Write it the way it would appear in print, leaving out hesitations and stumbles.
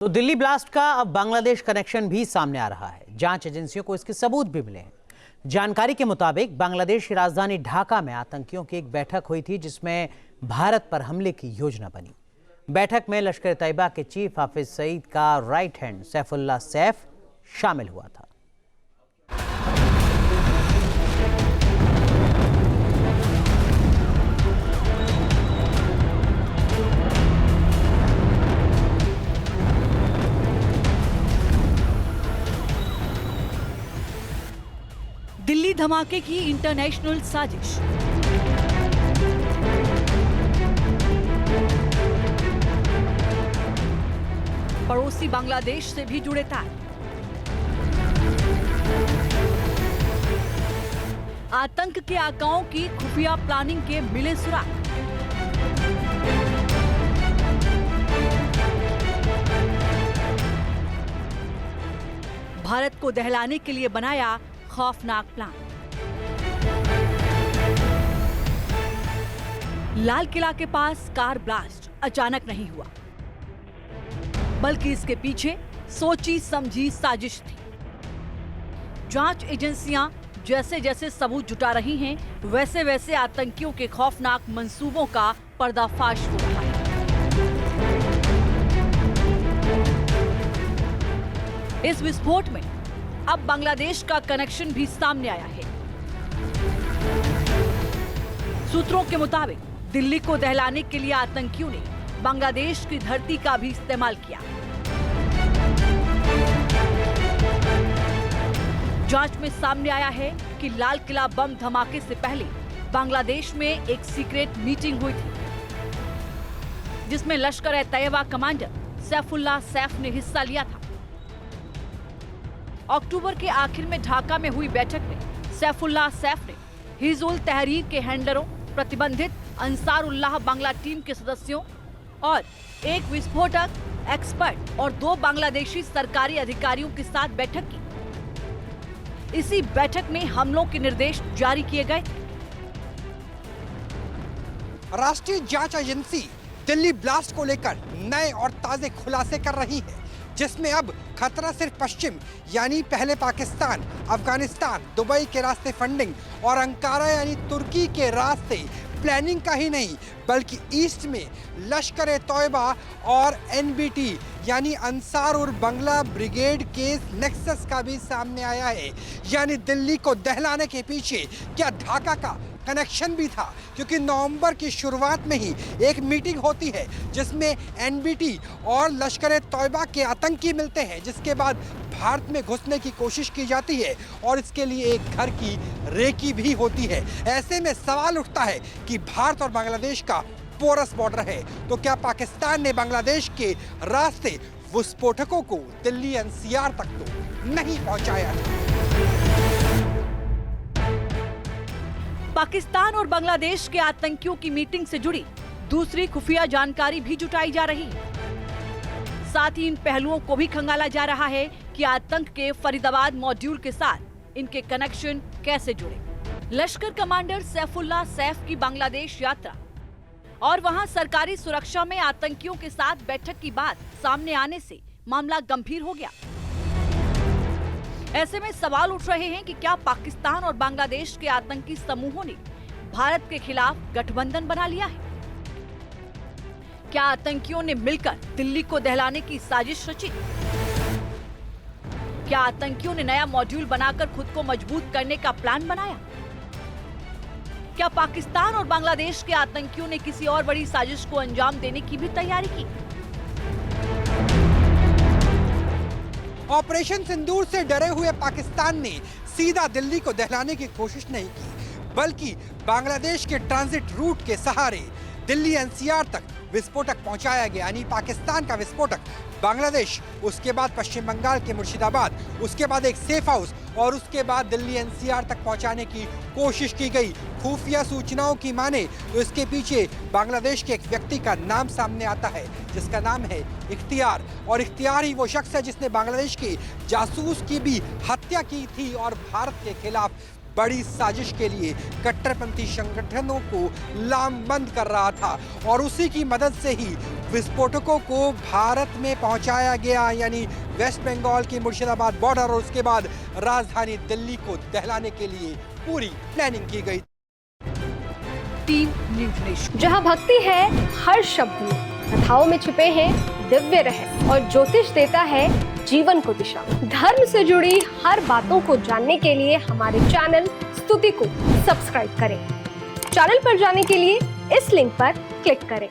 तो दिल्ली ब्लास्ट का अब बांग्लादेश कनेक्शन भी सामने आ रहा है। जांच एजेंसियों को इसके सबूत भी मिले हैं। जानकारी के मुताबिक बांग्लादेश की राजधानी ढाका में आतंकियों की एक बैठक हुई थी जिसमें भारत पर हमले की योजना बनी। बैठक में लश्कर तैयबा के चीफ हाफिज सईद का राइट हैंड सैफुल्लाह सैफ शामिल हुआ था। दिल्ली धमाके की इंटरनेशनल साजिश। पड़ोसी बांग्लादेश से भी जुड़े तार। आतंक के आकाओं की खुफिया प्लानिंग के मिले सुराग। भारत को दहलाने के लिए बनाया खौफनाक प्लान। लाल किला के पास कार ब्लास्ट अचानक नहीं हुआ, बल्कि इसके पीछे सोची समझी साजिश थी। जांच एजेंसियां जैसे जैसे सबूत जुटा रही हैं, वैसे वैसे आतंकियों के खौफनाक मंसूबों का पर्दाफाश हो रहा है। इस विस्फोट में अब बांग्लादेश का कनेक्शन भी सामने आया है। सूत्रों के मुताबिक दिल्ली को दहलाने के लिए आतंकियों ने बांग्लादेश की धरती का भी इस्तेमाल किया। जांच में सामने आया है कि लाल किला बम धमाके से पहले बांग्लादेश में एक सीक्रेट मीटिंग हुई थी, जिसमें लश्कर तैयबा कमांडर सैफुल्लाह सैफ ने हिस्सा लिया था। अक्टूबर के आखिर में ढाका में हुई बैठक में सैफुल्लाह सैफ ने हिजबुल तहरीर के हैंडलरों, प्रतिबंधित अंसारुल्लाह बांग्ला टीम के सदस्यों और एक विस्फोटक एक्सपर्ट और 2 बांग्लादेशी सरकारी अधिकारियों के साथ बैठक की। इसी बैठक में हमलों के निर्देश जारी किए गए थे। राष्ट्रीय जांच एजेंसी दिल्ली ब्लास्ट को लेकर नए और ताजे खुलासे कर रही है, जिसमें अब खतरा सिर्फ पश्चिम यानी पहले पाकिस्तान, अफगानिस्तान, दुबई के रास्ते फंडिंग और अंकारा यानी तुर्की के रास्ते प्लानिंग का ही नहीं, बल्कि ईस्ट में लश्कर तैयबा और एनबीटी यानी अंसारुल बांग्ला ब्रिगेड के नेक्सस का भी सामने आया है। यानी दिल्ली को दहलाने के पीछे क्या ढाका का कनेक्शन भी था, क्योंकि नवंबर की शुरुआत में ही एक मीटिंग होती है जिसमें एनबीटी और लश्कर तैयबा के आतंकी मिलते हैं, जिसके बाद भारत में घुसने की कोशिश की जाती है और इसके लिए एक घर की रेकी भी होती है। ऐसे में सवाल उठता है कि भारत और बांग्लादेश का पोरस बॉर्डर है, तो क्या पाकिस्तान ने बांग्लादेश के रास्ते विस्फोटकों को दिल्ली एनसीआर तक तो नहीं पहुंचाया था। पाकिस्तान और बांग्लादेश के आतंकियों की मीटिंग से जुड़ी दूसरी खुफिया जानकारी भी जुटाई जा रही है। साथ ही इन पहलुओं को भी खंगाला जा रहा है कि आतंक के फरीदाबाद मॉड्यूल के साथ इनके कनेक्शन कैसे जुड़े। लश्कर कमांडर सैफुल्लाह सैफ की बांग्लादेश यात्रा और वहां सरकारी सुरक्षा में आतंकियों के साथ बैठक की बात सामने आने से मामला गंभीर हो गया। ऐसे में सवाल उठ रहे हैं कि क्या पाकिस्तान और बांग्लादेश के आतंकी समूहों ने भारत के खिलाफ गठबंधन बना लिया है? क्या आतंकियों ने मिलकर दिल्ली को दहलाने की साजिश रची? क्या आतंकियों ने नया मॉड्यूल बनाकर खुद को मजबूत करने का प्लान बनाया? क्या पाकिस्तान और बांग्लादेश के आतंकियों ने किसी और बड़ी साजिश को अंजाम देने की भी तैयारी की? ऑपरेशन सिंदूर से डरे हुए पाकिस्तान ने सीधा दिल्ली को दहलाने की कोशिश नहीं की, बल्कि बांग्लादेश के ट्रांजिट रूट के सहारे दिल्ली एनसीआर तक विस्फोटक पहुंचाया गया। यानी पाकिस्तान का विस्फोटक बांग्लादेश, उसके बाद पश्चिम बंगाल के मुर्शिदाबाद, उसके बाद एक सेफ हाउस और उसके बाद दिल्ली एनसीआर तक पहुंचाने की कोशिश की गई। खुफिया सूचनाओं की माने तो इसके पीछे बांग्लादेश के एक व्यक्ति का नाम सामने आता है, जिसका नाम है इख्तियार। और इख्तियार ही वो शख्स है जिसने बांग्लादेश के जासूस की भी हत्या की थी और भारत के खिलाफ बड़ी साजिश के लिए कट्टरपंथी संगठनों को लामबंद कर रहा था और उसी की मदद से ही विस्फोटकों को भारत में पहुंचाया गया, यानी वेस्ट बंगाल की मुर्शिदाबाद बॉर्डर और उसके बाद राजधानी दिल्ली को दहलाने के लिए पूरी प्लानिंग की गई। Team news nation. जहां भक्ति है हर शब्द में, कथाओं में छुपे हैं दिव्य रहस्य और ज्योतिष देता है जीवन को दिशा। धर्म से जुड़ी हर बातों को जानने के लिए हमारे चैनल स्तुति को सब्सक्राइब करें। चैनल पर जाने के लिए इस लिंक पर क्लिक करें।